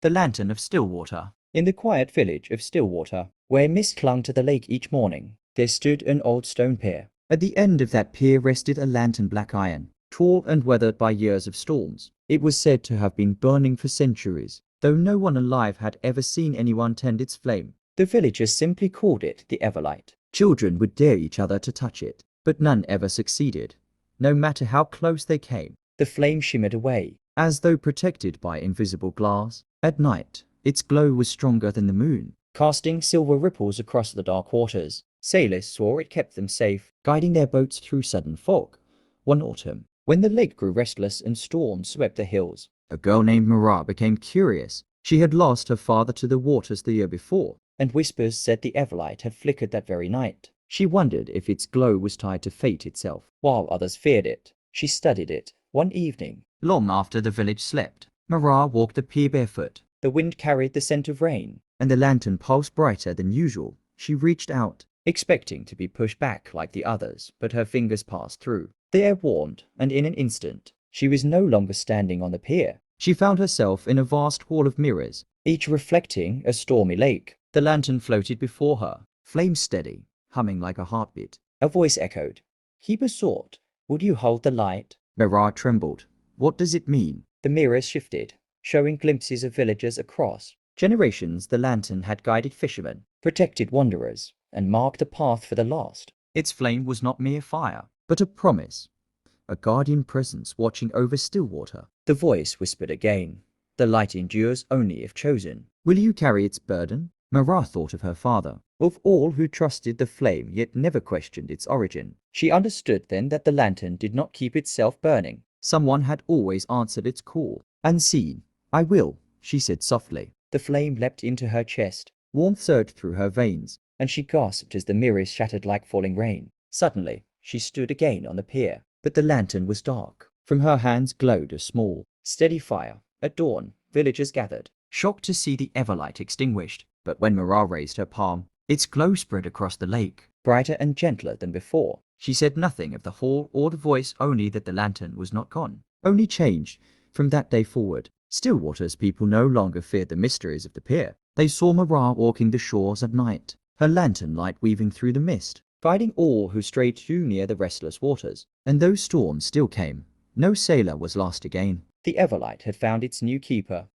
The Lantern of Stillwater. In the quiet village of Stillwater, where mist clung to the lake each morning, there stood an old stone pier. At the end of that pier rested a lantern black iron, tall and weathered by years of storms. It was said to have been burning for centuries, though no one alive had ever seen anyone tend its flame. The villagers simply called it the Everlight. Children would dare each other to touch it, but none ever succeeded, no matter how close they came. The flame shimmered away, as though protected by invisible glass. At night, its glow was stronger than the moon, casting silver ripples across the dark waters. Sailors swore it kept them safe, guiding their boats through sudden fog. One autumn, when the lake grew restless and storms swept the hills, a girl named Mara became curious. She had lost her father to the waters the year before, and whispers said the Everlight had flickered that very night. She wondered if its glow was tied to fate itself, while others feared it. She studied it. One evening, long after the village slept, Mara walked the pier barefoot. The wind carried the scent of rain, and the lantern pulsed brighter than usual. She reached out, expecting to be pushed back like the others, but her fingers passed through. The air warmed, and in an instant, she was no longer standing on the pier. She found herself in a vast hall of mirrors, each reflecting a stormy lake. The lantern floated before her, flame steady, humming like a heartbeat. A voice echoed. Keeper sought, would you hold the light? Mara trembled. What does it mean? The mirrors shifted, showing glimpses of villagers across generations. The lantern had guided fishermen, protected wanderers, and marked a path for the lost. Its flame was not mere fire, but a promise, a guardian presence watching over Stillwater. The voice whispered again. The light endures only if chosen. Will you carry its burden? Mara thought of her father, of all who trusted the flame yet never questioned its origin. She understood then that the lantern did not keep itself burning. Someone had always answered its call. Unseen. I will, she said softly. The flame leapt into her chest. Warmth surged through her veins, and she gasped as the mirrors shattered like falling rain. Suddenly, she stood again on the pier, but the lantern was dark. From her hands glowed a small, steady fire. At dawn, villagers gathered, shocked to see the Everlight extinguished. But when Mara raised her palm, its glow spread across the lake, brighter and gentler than before. She said nothing of the hall or the voice, only that the lantern was not gone, only changed. From that day forward, Stillwater's people no longer feared the mysteries of the pier. They saw Mara walking the shores at night, her lantern light weaving through the mist, guiding all who strayed too near the restless waters. And though storms still came, no sailor was lost again. The Everlight had found its new keeper,